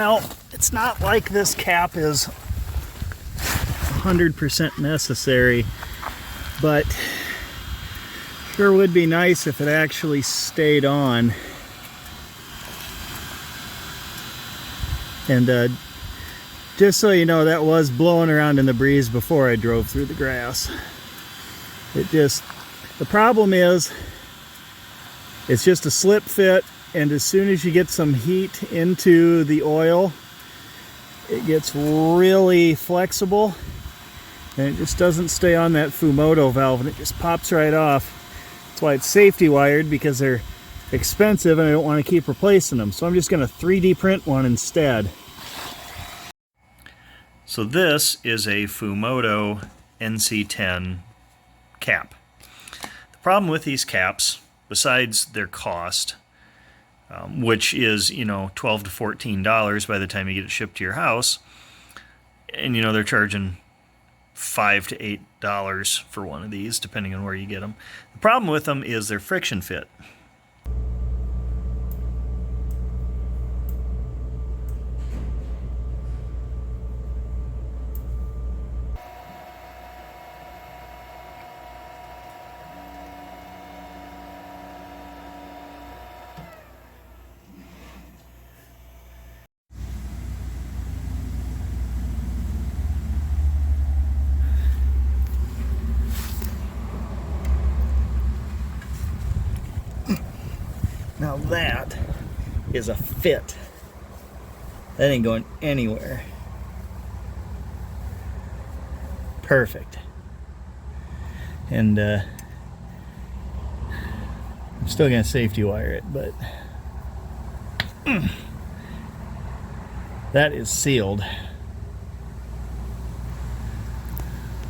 Well, it's not like this cap is 100% necessary, but sure would be nice if it actually stayed on. And just so you know, that was blowing around in the breeze before I drove through the grass. The problem is, it's just a slip fit, and as soon as you get some heat into the oil, it gets really flexible, and it just doesn't stay on that Fumoto valve, and it just pops right off. That's why it's safety wired, because they're expensive and I don't want to keep replacing them. So I'm just going to 3D print one instead. So this is a Fumoto NC-10 cap. The problem with these caps, besides their cost, which is, you know, $12 to $14 by the time you get it shipped to your house, and you know they're charging $5 to $8 for one of these, depending on where you get them. The problem with them is their friction fit. Now that is a fit. That ain't going anywhere. Perfect. And I'm still gonna safety wire it, but that is sealed.